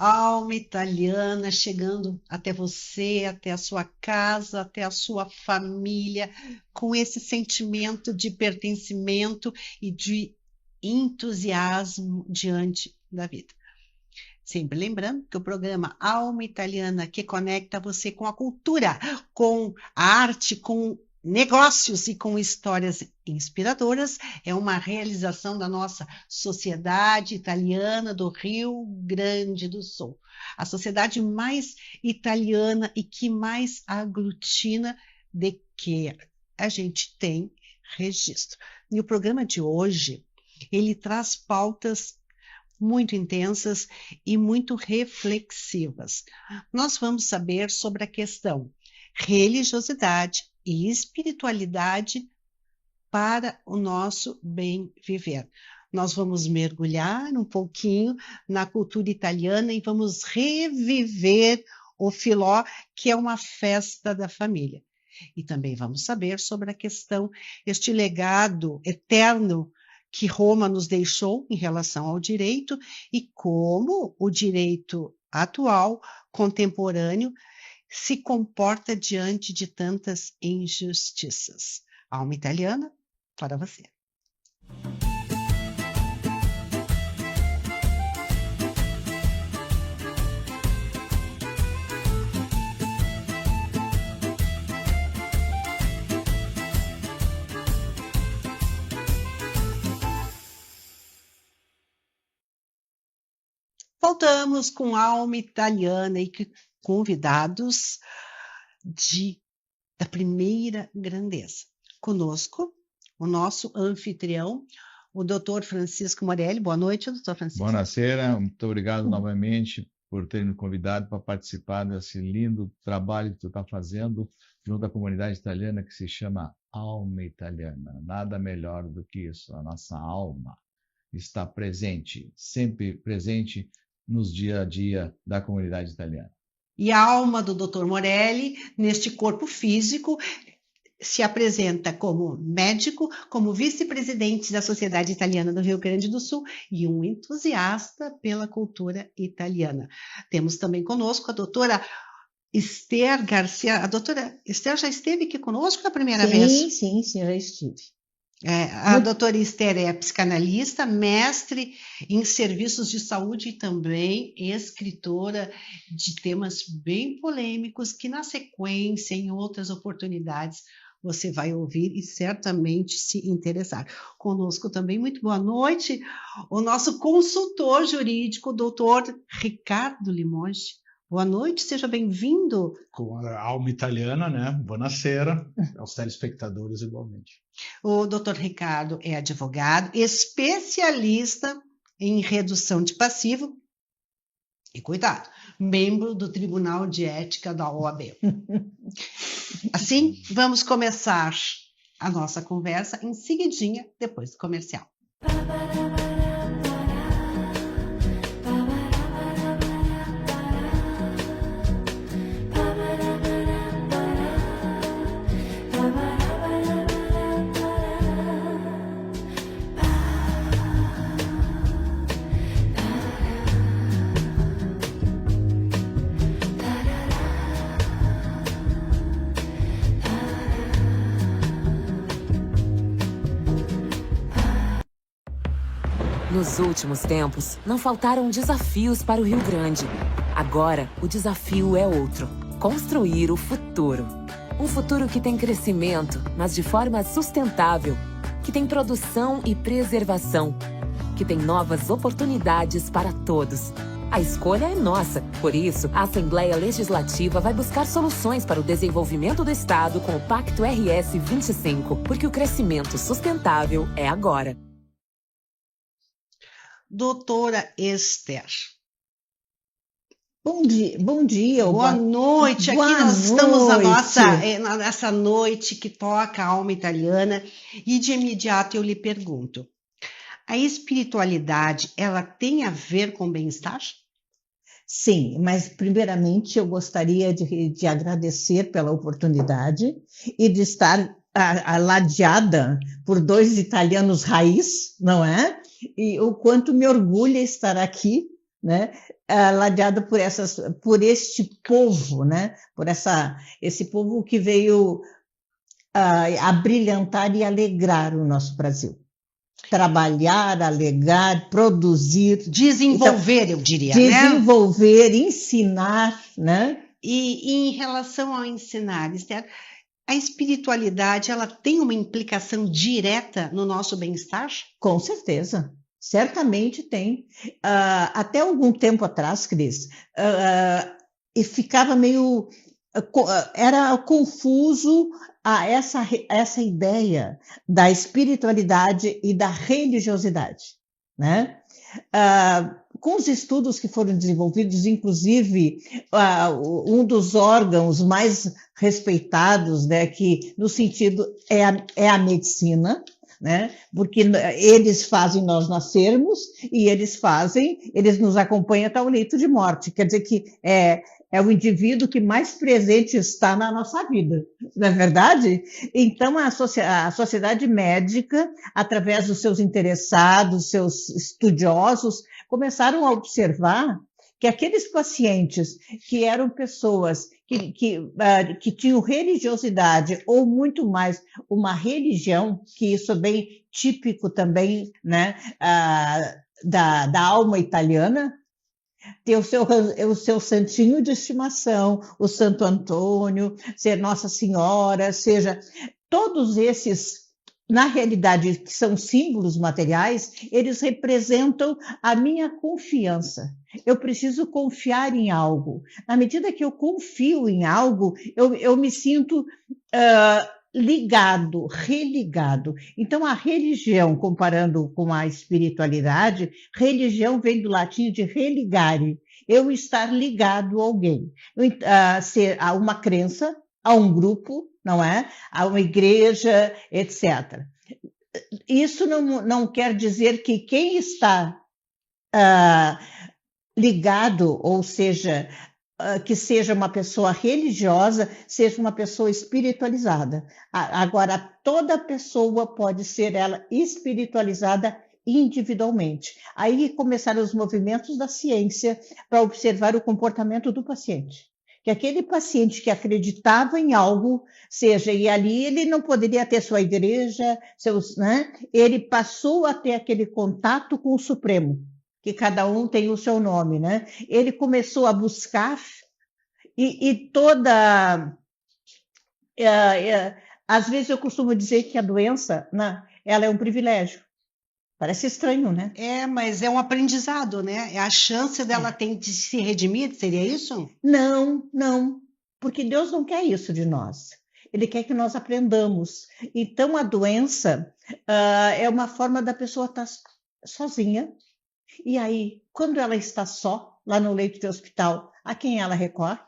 Alma italiana chegando até você, até a sua casa, até a sua família, com esse sentimento de pertencimento e de entusiasmo diante da vida. Sempre lembrando que o programa Alma Italiana, que conecta você com a cultura, com a arte, com negócios e com histórias inspiradoras, é uma realização da nossa Sociedade Italiana do Rio Grande do Sul. A sociedade mais italiana e que mais aglutina de que a gente tem registro. E o programa de hoje, ele traz pautas muito intensas e muito reflexivas. Nós vamos saber sobre a questão religiosidade e espiritualidade para o nosso bem viver. Nós vamos mergulhar um pouquinho na cultura italiana e vamos reviver o Filó, que é uma festa da família. E também vamos saber sobre a questão, este legado eterno que Roma nos deixou em relação ao direito e como o direito atual, contemporâneo, se comporta diante de tantas injustiças. Alma italiana, para você. Voltamos com Alma Italiana e convidados da primeira grandeza. Conosco, o nosso anfitrião, o Dr. Francisco Morelli. Boa noite, Dr. Francisco. Buonasera, muito obrigado novamente por ter me convidado para participar desse lindo trabalho que tu está fazendo junto à comunidade italiana que se chama Alma Italiana. Nada melhor do que isso, a nossa alma está presente, sempre presente nos dia a dia da comunidade italiana. E a alma do Dr. Morelli, neste corpo físico, se apresenta como médico, como vice-presidente da Sociedade Italiana do Rio Grande do Sul e um entusiasta pela cultura italiana. Temos também conosco a doutora Esther Garcia. A doutora Esther já esteve aqui conosco a primeira vez? Sim, já estive. A doutora Esther é psicanalista, mestre em serviços de saúde e também escritora de temas bem polêmicos que na sequência, em outras oportunidades, você vai ouvir e certamente se interessar. Conosco também, muito boa noite, o nosso consultor jurídico, o doutor Ricardo Limoges. Boa noite, seja bem-vindo. Com a alma italiana, né? Buonasera, aos telespectadores igualmente. O doutor Ricardo é advogado, especialista em redução de passivo e, cuidado, membro do Tribunal de Ética da OAB. Assim, vamos começar a nossa conversa em seguidinha, depois do comercial. Nos últimos tempos, não faltaram desafios para o Rio Grande. Agora, o desafio é outro: construir o futuro. Um futuro que tem crescimento, mas de forma sustentável, que tem produção e preservação, que tem novas oportunidades para todos. A escolha é nossa. Por isso, a Assembleia Legislativa vai buscar soluções para o desenvolvimento do Estado com o Pacto RS 25, porque o crescimento sustentável é agora. Doutora Esther. Bom dia. Boa noite. Aqui nós estamos nessa noite que toca a alma italiana e de imediato eu lhe pergunto, a espiritualidade, ela tem a ver com bem-estar? Sim, mas primeiramente eu gostaria de agradecer pela oportunidade e de estar ladeada por dois italianos raiz, não é? E o quanto me orgulha estar aqui, né, ladeado por este povo, né? Por esse povo que veio a brilhantar e alegrar o nosso Brasil. Trabalhar, alegar, produzir. Desenvolver, então, eu diria, desenvolver, né? Ensinar, né? E em relação ao ensinar, Esther, a espiritualidade, ela tem uma implicação direta no nosso bem-estar? Com certeza, certamente tem. Até algum tempo atrás, Cris, e ficava meio... era confuso essa ideia da espiritualidade e da religiosidade, né? Com os estudos que foram desenvolvidos, inclusive um dos órgãos mais respeitados, né, que no sentido é a medicina, né? Porque eles fazem nós nascermos e eles nos acompanham até o leito de morte. Quer dizer que é o indivíduo que mais presente está na nossa vida, não é verdade? Então, a sociedade médica, através dos seus interessados, seus estudiosos, começaram a observar que aqueles pacientes que eram pessoas que tinham religiosidade ou muito mais uma religião, que isso é bem típico também, né, da alma italiana, ter o seu santinho de estimação, o Santo Antônio, ser Nossa Senhora, seja todos esses, na realidade, que são símbolos materiais, eles representam a minha confiança. Eu preciso confiar em algo. Na medida que eu confio em algo, eu me sinto ligado, religado. Então, a religião, comparando com a espiritualidade, religião vem do latim de religare, eu estar ligado a alguém, a uma crença, a um grupo, não é? A uma igreja, etc. Isso não quer dizer que quem está ligado, ou seja, que seja uma pessoa religiosa, seja uma pessoa espiritualizada. Agora, toda pessoa pode ser ela espiritualizada individualmente. Aí começaram os movimentos da ciência para observar o comportamento do paciente. Que aquele paciente que acreditava em algo, e ali ele não poderia ter sua igreja, né? Ele passou a ter aquele contato com o Supremo, que cada um tem o seu nome, né? Ele começou a buscar e toda... às vezes eu costumo dizer que a doença, né, ela é um privilégio. Parece estranho, né? Mas é um aprendizado, né? É a chance dela ter de se redimir, seria isso? Não, porque Deus não quer isso de nós. Ele quer que nós aprendamos. Então, a doença é uma forma da pessoa estar sozinha. E aí, quando ela está só, lá no leito de hospital, a quem ela recorre?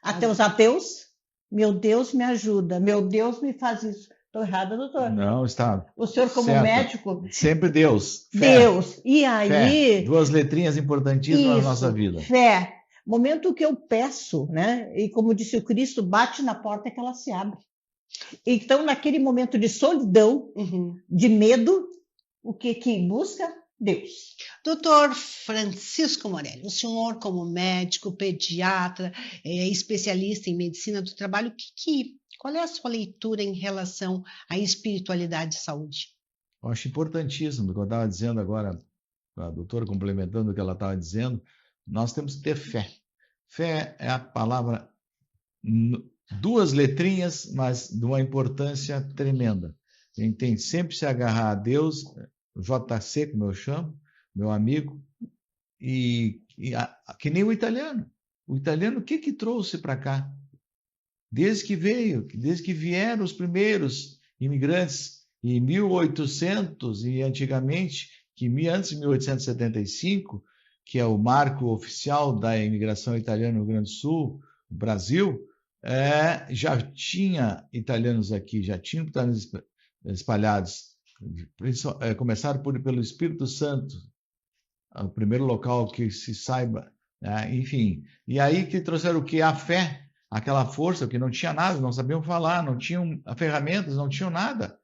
Até os ateus? Meu Deus, me ajuda. Meu Deus, me faz isso. Estou errada, doutor? Não, está. O senhor, como certo. médico... Sempre Deus. Fé. Deus. E aí... Fé. Duas letrinhas importantíssimas na nossa vida. Fé. Momento que eu peço, né? E como disse o Cristo, bate na porta que ela se abre. Então, naquele momento de solidão, de medo, o que busca? Deus. Doutor Francisco Morelli, o senhor como médico, pediatra, especialista em medicina do trabalho, qual é a sua leitura em relação à espiritualidade e saúde? Eu acho importantíssimo, o que eu estava dizendo agora, a doutora complementando o que ela estava dizendo, nós temos que ter fé. Fé é a palavra, duas letrinhas, mas de uma importância tremenda. A gente tem sempre se agarrar a Deus, JC, como eu chamo, meu amigo, que nem o italiano. O italiano, o que trouxe para cá? Desde que vieram os primeiros imigrantes em 1800 e antigamente, antes de 1875, que é o marco oficial da imigração italiana no Rio Grande do Sul, no Brasil, já tinha italianos aqui, já tinham italianos espalhados. Começaram pelo Espírito Santo, o primeiro local que se saiba, enfim. E aí que trouxeram o quê? A fé. Aquela força que não tinha nada, não sabiam falar, não tinham ferramentas, não tinham nada.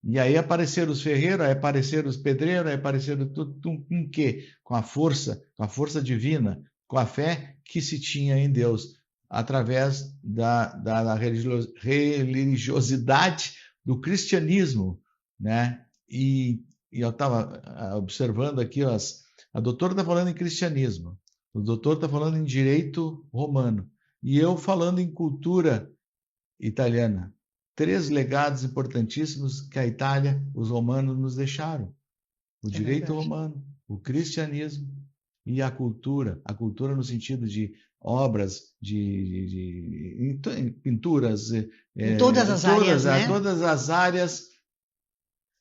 E aí apareceram os ferreiros, aí apareceram os pedreiros, aí apareceram tudo com o quê? Com a força divina, com a fé que se tinha em Deus, através da religiosidade do cristianismo, né? E eu estava observando aqui, a doutora está falando em cristianismo, o doutor está falando em direito romano, e eu falando em cultura italiana. 3 legados importantíssimos que a Itália, os romanos nos deixaram. O direito romano, o cristianismo e a cultura no sentido de obras, de pinturas, em todas as áreas, né? Todas as áreas,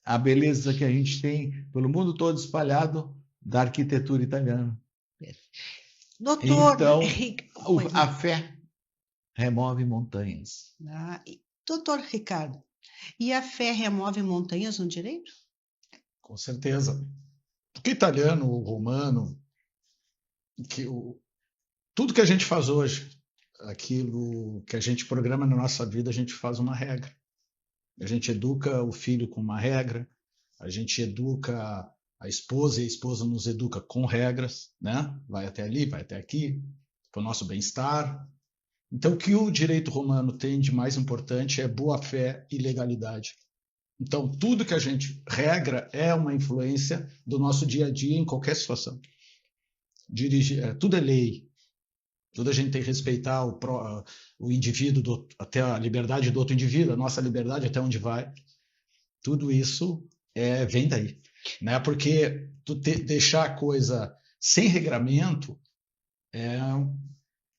a beleza que a gente tem pelo mundo todo espalhado da arquitetura italiana. Doutor, então, a fé remove montanhas. Doutor Ricardo, e a fé remove montanhas no direito? Com certeza. Porque o italiano, o romano, tudo que a gente faz hoje, aquilo que a gente programa na nossa vida, a gente faz uma regra. A gente educa o filho com uma regra, a gente educa a esposa e a esposa nos educa com regras, né? Vai até ali, vai até aqui, para o nosso bem-estar. Então, o que o direito romano tem de mais importante é boa-fé e legalidade. Então, tudo que a gente regra é uma influência do nosso dia a dia em qualquer situação. Tudo é lei. Tudo a gente tem que respeitar o indivíduo, até a liberdade do outro indivíduo, a nossa liberdade até onde vai. Tudo isso vem daí. Né? Porque deixar a coisa sem regramento é um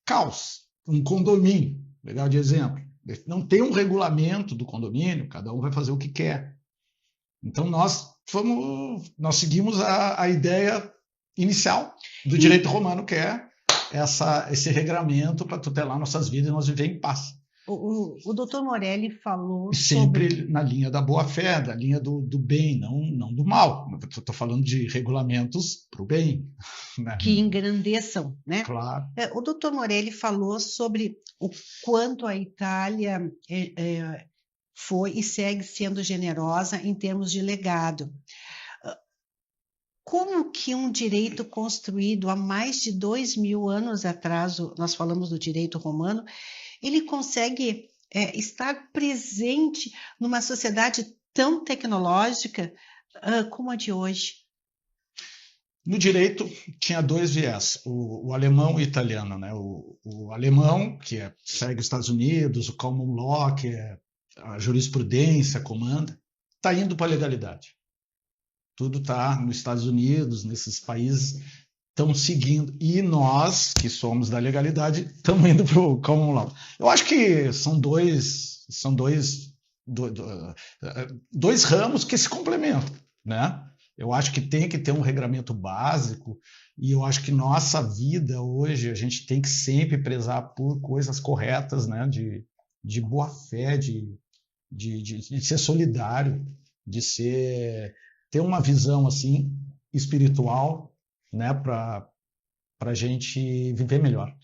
caos. Um condomínio, legal de exemplo. Não tem um regulamento do condomínio, cada um vai fazer o que quer. Então, nós seguimos a ideia inicial do direito romano, que é esse regramento para tutelar nossas vidas e nós viver em paz. O doutor Morelli falou sempre na linha da boa-fé, da linha do bem, não do mal. Estou falando de regulamentos para o bem. Né? Que engrandeçam, né? Claro. O doutor Morelli falou sobre o quanto a Itália foi e segue sendo generosa em termos de legado. Como que um direito construído há mais de 2.000 anos atrás, nós falamos do direito romano, ele consegue estar presente numa sociedade tão tecnológica como a de hoje? No direito tinha 2 viés, o alemão e o italiano. Né? O alemão, que segue os Estados Unidos, o common law, que é a jurisprudência, comanda, está indo para a legalidade. Tudo está nos Estados Unidos, nesses países estão seguindo. E nós, que somos da legalidade, estamos indo para o common law. Eu acho que são dois ramos que se complementam, né? Eu acho que tem que ter um regramento básico e eu acho que nossa vida hoje, a gente tem que sempre prezar por coisas corretas, né? De boa fé, de ser solidário, de ter uma visão assim espiritual, né, para a gente viver melhor.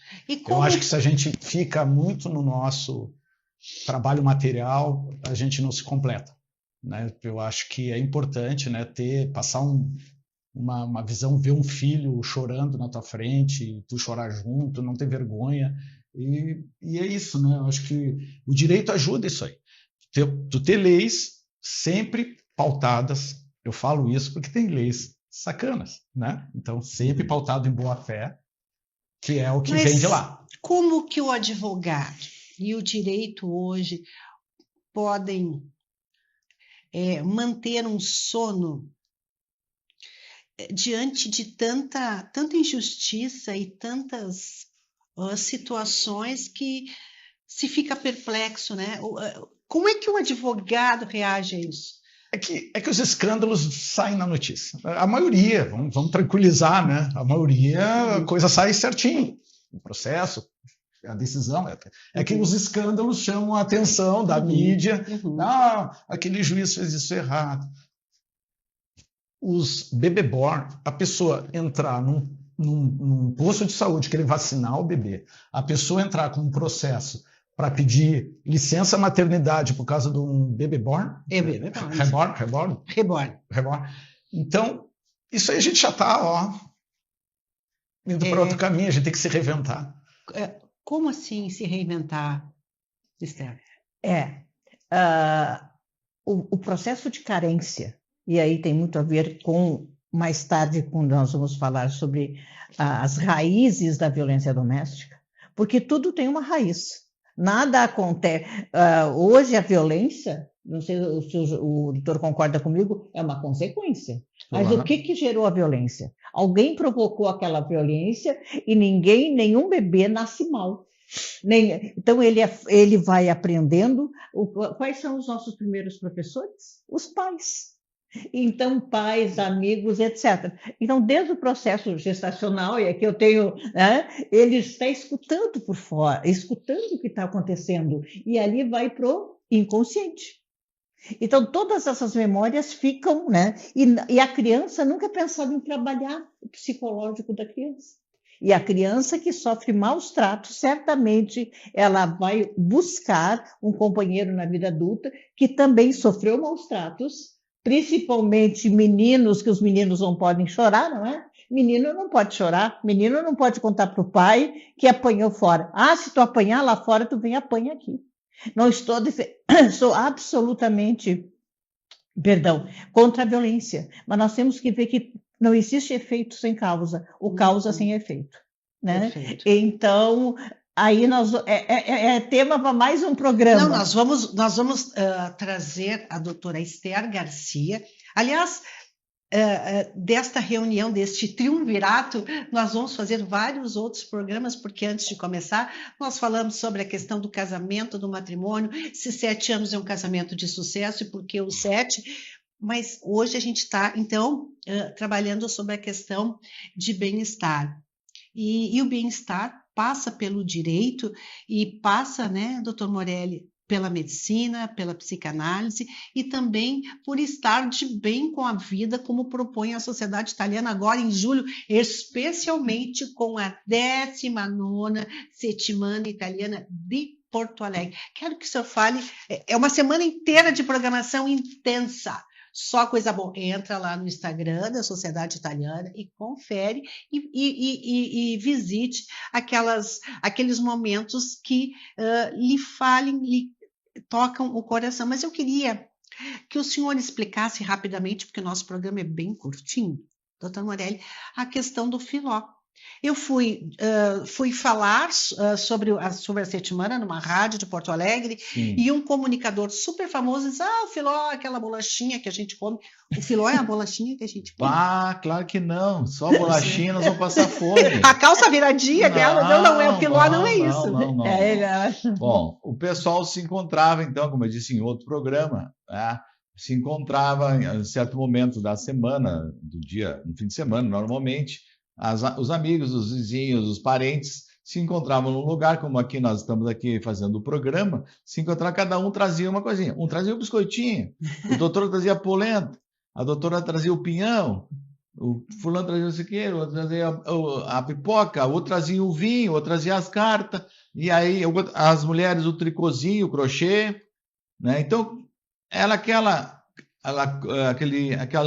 Eu acho que se a gente fica muito no nosso trabalho material, a gente não se completa. Né? Eu acho que é importante, né, passar uma visão, ver um filho chorando na tua frente, tu chorar junto, não ter vergonha. E é isso, né? Eu acho que o direito ajuda isso aí. Tu ter leis sempre pautadas. Eu falo isso porque tem leis sacanas, né? Então, sempre pautado em boa-fé, que é o que vem de lá. Como que o advogado e o direito hoje podem manter um sono diante de tanta injustiça e tantas situações que se fica perplexo, né? Como é que o advogado reage a isso? É que os escândalos saem na notícia. A maioria, vamos tranquilizar, né? A maioria, a coisa sai certinho. O processo, a decisão. É que os escândalos chamam a atenção da mídia. Aquele juiz fez isso errado. Os bebê-born, a pessoa entrar num posto de saúde, querer vacinar o bebê, a pessoa entrar com um processo para pedir licença maternidade por causa de um bebê-born? Reborn. Então, isso aí a gente já está, indo para outro caminho, a gente tem que se reinventar. Como assim se reinventar, Esther? O processo de carência, e aí tem muito a ver com, mais tarde, quando nós vamos falar sobre as raízes da violência doméstica, porque tudo tem uma raiz. Nada acontece. Hoje a violência, não sei se o doutor concorda comigo, é uma consequência. Mas o que gerou a violência? Alguém provocou aquela violência e nenhum bebê nasce mal. Então ele vai aprendendo. Quais são os nossos primeiros professores? Os pais. Então, pais, amigos, etc. Então, desde o processo gestacional, e aqui eu tenho, ele está escutando por fora, escutando o que está acontecendo, e ali vai para o inconsciente. Então, todas essas memórias ficam, e a criança nunca é pensada em trabalhar o psicológico da criança. E a criança que sofre maus tratos, certamente ela vai buscar um companheiro na vida adulta que também sofreu maus tratos, principalmente meninos, que os meninos não podem chorar, não é? Menino não pode chorar, menino não pode contar para o pai que apanhou fora. Se tu apanhar lá fora, tu vem e apanha aqui. Não sou absolutamente, contra a violência, mas nós temos que ver que não existe efeito sem causa, ou causa sem efeito, né? Perfeito. Então, aí é tema para mais um programa. Não, nós vamos trazer a doutora Esther Garcia. Aliás, desta reunião, deste triunvirato, nós vamos fazer vários outros programas, porque antes de começar, nós falamos sobre a questão do casamento, do matrimônio, se 7 anos é um casamento de sucesso e por que os 7. Mas hoje a gente está, então, trabalhando sobre a questão de bem-estar. E o bem-estar passa pelo direito e passa, doutor Morelli, pela medicina, pela psicanálise e também por estar de bem com a vida, como propõe a Sociedade Italiana agora em julho, especialmente com a 19ª Settimana Italiana de Porto Alegre. Quero que o senhor fale, é uma semana inteira de programação intensa. Só coisa boa. Entra lá no Instagram da Sociedade Italiana e confere e visite aqueles momentos que lhe falem, lhe tocam o coração. Mas eu queria que o senhor explicasse rapidamente, porque o nosso programa é bem curtinho, doutor Morelli, a questão do Filó. Eu fui falar sobre a Settimana numa rádio de Porto Alegre. Sim. E um comunicador super famoso disse, o Filó é aquela bolachinha que a gente come. O Filó é a bolachinha que a gente come? Claro que não. Só bolachinha nós vamos passar fome. A calça viradinha dela? Não é. O Filó não é isso. Não. Bom, o pessoal se encontrava, então, como eu disse em outro programa, se encontrava em certo momento da semana, do dia, no fim de semana, normalmente, os amigos, os vizinhos, os parentes se encontravam num lugar, como aqui nós estamos aqui fazendo o programa, se encontravam, cada um trazia uma coisinha. Um trazia o biscoitinho, o doutor trazia a polenta, a doutora trazia o pinhão, o fulano trazia o siqueiro, o outro trazia a pipoca, o outro trazia o vinho, o outro trazia as cartas, e aí as mulheres o tricôzinho, o crochê, né? Então, aquela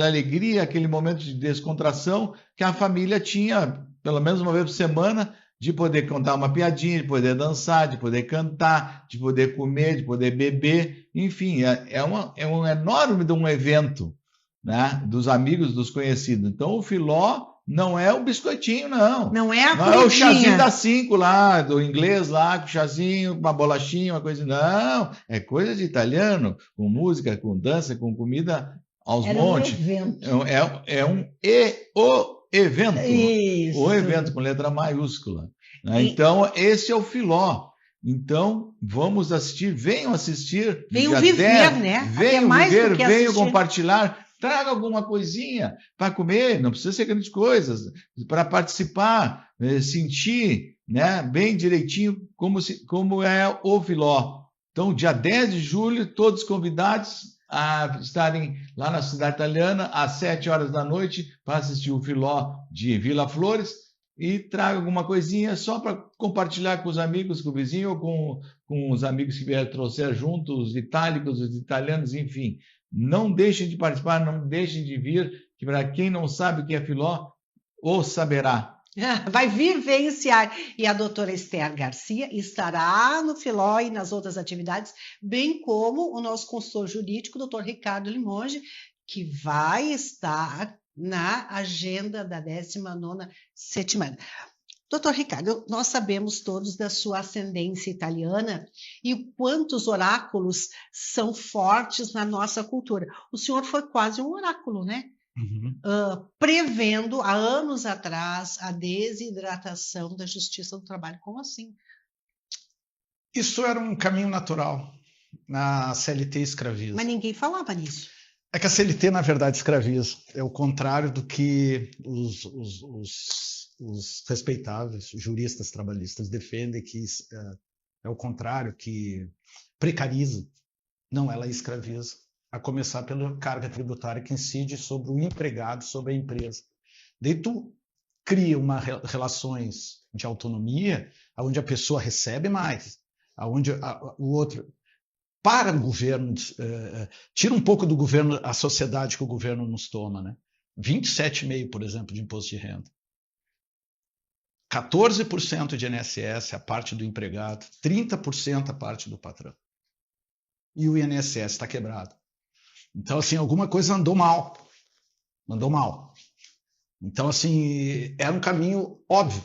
alegria, aquele momento de descontração que a família tinha, pelo menos uma vez por semana, de poder contar uma piadinha, de poder dançar, de poder cantar, de poder comer, de poder beber, enfim, é um enorme de um evento, né, dos amigos, dos conhecidos. Então, o Filó não é o biscoitinho, não. Não é a Não é o chazinho das 5 lá, do inglês lá, com chazinho, uma bolachinha, uma coisa. Não, é coisa de italiano, com música, com dança, com comida aos montes. Um evento. O evento. Isso. O evento, com letra maiúscula. Né? Então, esse é o Filó. Então, vamos assistir, venham assistir. Venham viver, né? Venham viver, venham compartilhar. Traga alguma coisinha para comer, não precisa ser grandes coisas, para participar, sentir, né, bem direitinho como é o Filó. Então, dia 10 de julho, todos convidados a estarem lá na Cidade Italiana, às 7 horas da noite, para assistir o Filó de Vila Flores, e traga alguma coisinha só para compartilhar com os amigos, com o vizinho, ou com os amigos que vieram trouxer junto, os itálicos, os italianos, enfim. Não deixem de participar, não deixem de vir, que para quem não sabe o que é Filó, ou saberá. Vai vivenciar. E a doutora Esther Garcia estará no Filó e nas outras atividades, bem como o nosso consultor jurídico, doutor Ricardo Limonge, que vai estar na agenda da 19ª Settimana. Doutor Ricardo, nós sabemos todos da sua ascendência italiana e quantos oráculos são fortes na nossa cultura. O senhor foi quase um oráculo, né? Uhum. Prevendo, há anos atrás, a desidratação da justiça do trabalho. Como assim? Isso era um caminho natural. Na CLT escraviza. Mas ninguém falava nisso. É que a CLT, na verdade, escraviza. É o contrário do que os respeitáveis juristas trabalhistas defendem, que é o contrário, que precariza. Não, ela escraviza. A começar pela carga tributária que incide sobre o empregado, sobre a empresa. Daí tu cria relações de autonomia, onde a pessoa recebe mais, onde o outro... Para o governo, tira um pouco do governo a sociedade que o governo nos toma, né? 27,5%, por exemplo, de imposto de renda. 14% de INSS, a parte do empregado, 30% a parte do patrão. E o INSS está quebrado. Então, assim, alguma coisa andou mal. Andou mal. Então, assim, era um caminho óbvio.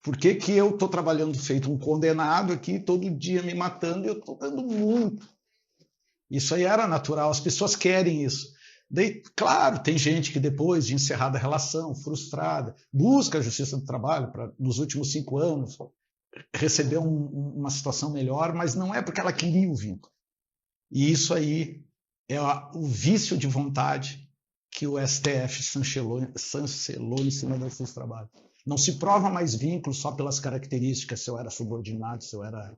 Por que que eu estou trabalhando feito um condenado aqui, todo dia me matando, e eu estou dando muito? Isso aí era natural, as pessoas querem isso. Daí, claro, tem gente que depois de encerrada a relação, frustrada, busca a justiça do trabalho para, nos últimos 5 anos, receber uma situação melhor, mas não é porque ela queria o vínculo. E isso aí é o vício de vontade que o STF chancelou em cima do justiça do trabalho. Não se prova mais vínculo só pelas características, se eu era subordinado, se eu era...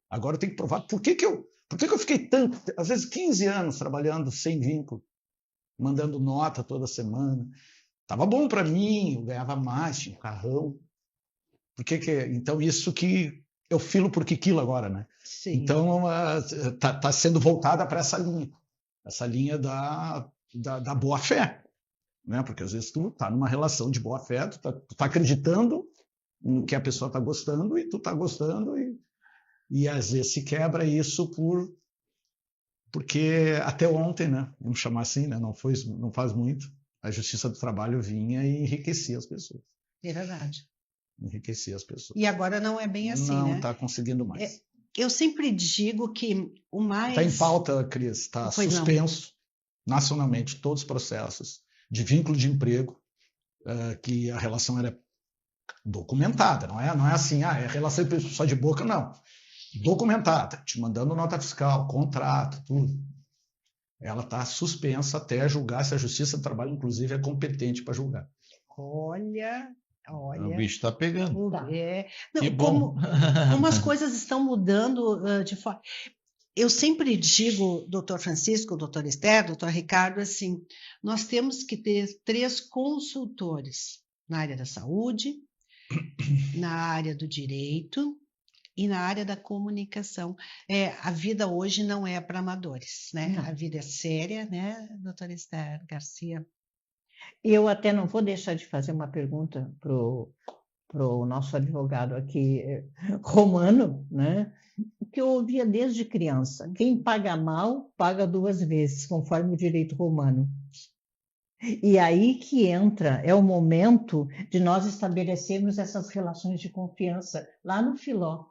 Agora eu tenho que provar por que eu fiquei tanto, às vezes 15 anos trabalhando sem vínculo, mandando nota toda semana. Estava bom para mim, eu ganhava mais, tinha um carrão. Então isso que eu filo por Kikilo agora, né? Sim. Então tá sendo voltada para essa linha da boa-fé. Né? Porque às vezes tu tá numa relação de boa-fé, tu tá acreditando no que a pessoa tá gostando e tu tá gostando e às vezes se quebra isso porque até ontem, né? Vamos chamar assim, né? Não faz muito, a Justiça do Trabalho vinha e enriquecia as pessoas. É verdade. Enriquecia as pessoas. E agora não é bem assim, não né? Não está conseguindo mais. Eu sempre digo que o mais... Está em pauta, Cris, está suspenso nacionalmente todos os processos de vínculo de emprego, que a relação era documentada, não é assim, é relação só de boca, não. Documentada, te mandando nota fiscal, contrato, tudo. Ela está suspensa até julgar se a Justiça do Trabalho, inclusive, é competente para julgar. Olha... O bicho está pegando. Não, que bom. Como as coisas estão mudando de forma... Eu sempre digo, doutor Francisco, doutor Esther, doutor Ricardo, assim, nós temos que ter 3 consultores na área da saúde, na área do direito e na área da comunicação. A vida hoje não é para amadores, né? Não. A vida é séria, né, doutora Esther Garcia? Eu até não vou deixar de fazer uma pergunta para o nosso advogado aqui, Romano, né? Que eu ouvia desde criança. Quem paga mal, paga 2 vezes, conforme o direito romano. E aí que entra, é o momento de nós estabelecermos essas relações de confiança lá no Filó.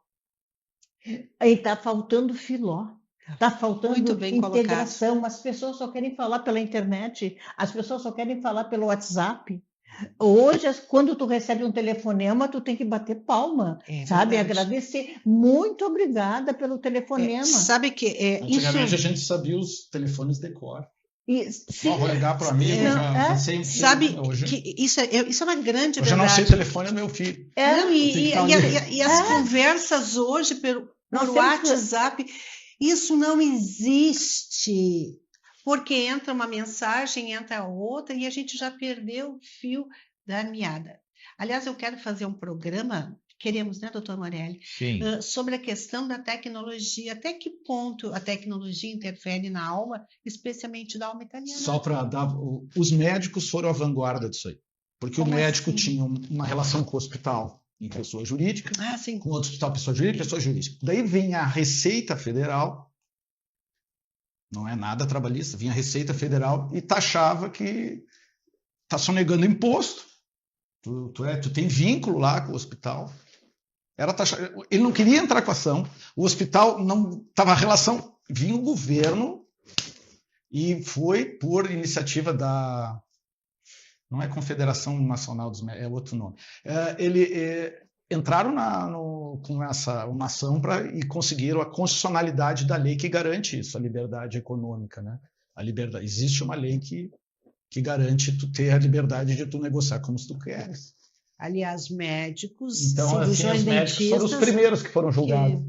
Aí está faltando Filó. Está faltando integração. Colocado. As pessoas só querem falar pela internet, as pessoas só querem falar pelo WhatsApp. Hoje, quando tu recebe um telefonema, tu tem que bater palma, sabe? Verdade. Agradecer. Muito obrigada pelo telefonema. Sabe que... Antigamente a gente sabia os telefones de cor. Vou ligar para o amigo, já sei. Sabe hoje. Que isso é uma grande verdade. Eu já não sei o telefone do meu filho. E as conversas hoje por WhatsApp, isso não existe. Porque entra uma mensagem, entra outra, e a gente já perdeu o fio da meada. Aliás, eu quero fazer um programa, queremos, né, doutor Morelli? Sim. Sobre a questão da tecnologia. Até que ponto a tecnologia interfere na alma, especialmente da alma italiana? Só para dar... Os médicos foram à vanguarda disso aí. Porque o médico tinha uma relação com o hospital em pessoa jurídica, com outro hospital pessoa jurídica, pessoa jurídica. Daí vinha a Receita Federal, não é nada trabalhista, vinha a Receita Federal e taxava que está sonegando imposto. Tu tem vínculo lá com o hospital. Ele não queria entrar com a ação, o hospital não estava a relação, vinha o governo e foi por iniciativa da, não é Confederação Nacional dos Médicos, é outro nome. Entraram com uma ação e conseguiram a constitucionalidade da lei que garante isso, a liberdade econômica, né? Existe uma lei que garante tu ter a liberdade de tu negociar como tu queres. Aliás, médicos, então, cirurgiões, os médicos foram os primeiros que foram julgados.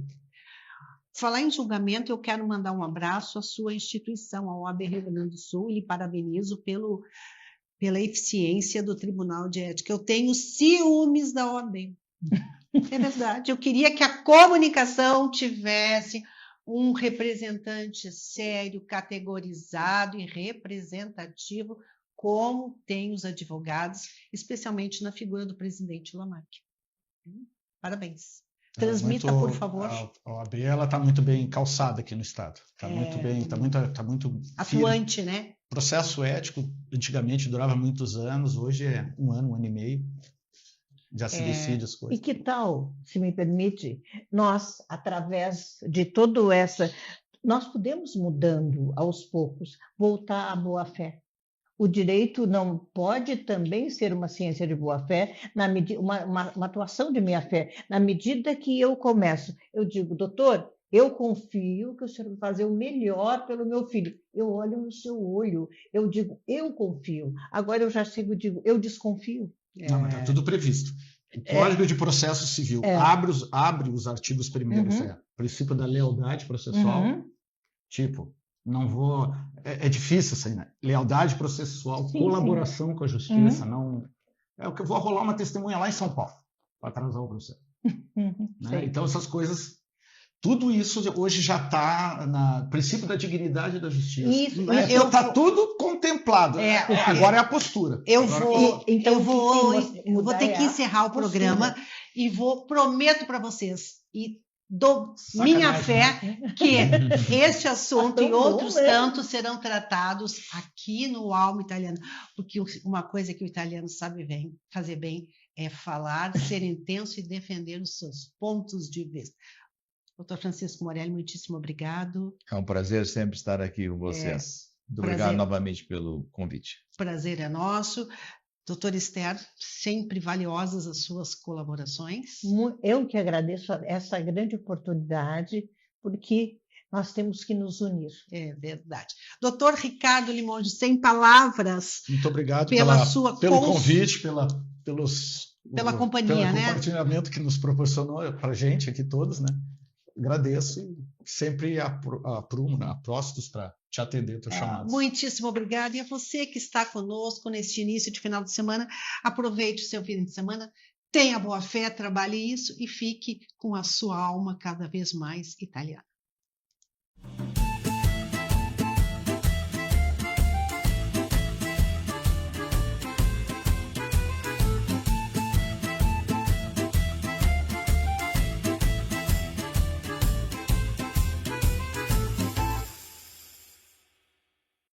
Falar em julgamento, eu quero mandar um abraço à sua instituição, a OAB Rio Grande do Sul, e lhe parabenizo pela eficiência do Tribunal de Ética. Eu tenho ciúmes da OAB. É verdade. Eu queria que a comunicação tivesse um representante sério, categorizado e representativo, como tem os advogados, especialmente na figura do presidente Lamarck. Parabéns. Transmita, por favor. A OAB está muito bem calçada aqui no Estado. Está muito bem, está muito atuante, firme. Né? O processo ético, antigamente, durava muitos anos, hoje é um ano e meio. Já se decide as coisas. E que tal, se me permite, nós, através de todo essa... Nós podemos, mudando aos poucos, voltar à boa-fé. O direito não pode também ser uma ciência de boa-fé, uma atuação de minha-fé. Na medida que eu começo, eu digo, doutor, eu confio que o senhor vai fazer o melhor pelo meu filho. Eu olho no seu olho, eu digo, eu confio. Agora eu já sigo e digo, eu desconfio. Não, mas está tudo previsto. O Código de Processo Civil abre os artigos primeiros, princípio da lealdade processual, tipo, não vou... É difícil isso aí, né? Lealdade processual, colaboração com a justiça, não... É o que eu vou rolar uma testemunha lá em São Paulo, para atrasar o processo. Né? Então, essas coisas... Tudo isso hoje já está no princípio da dignidade da justiça. Está tudo contemplado. Agora é a postura. Eu vou ter que encerrar o programa e prometo para vocês, e dou minha fé, que este assunto e outros tantos serão tratados aqui no Alma Italiana, porque uma coisa que o italiano sabe fazer bem é falar, ser intenso e defender os seus pontos de vista. Doutor Francisco Morelli, muitíssimo obrigado. É um prazer sempre estar aqui com vocês. Muito obrigado novamente pelo convite. Prazer é nosso. Doutor Esther, sempre valiosas as suas colaborações. Eu que agradeço essa grande oportunidade, porque nós temos que nos unir. É verdade. Doutor Ricardo Limonge, sem palavras. Muito obrigado pelo convite, pela companhia, pelo compartilhamento que nos proporcionou para a gente aqui todos, né? Agradeço e sempre aprumo, né? Apostos para te atender teus chamados. Muitíssimo obrigado. E a você que está conosco neste início de final de semana, aproveite o seu fim de semana, tenha boa fé, trabalhe isso e fique com a sua alma cada vez mais italiana.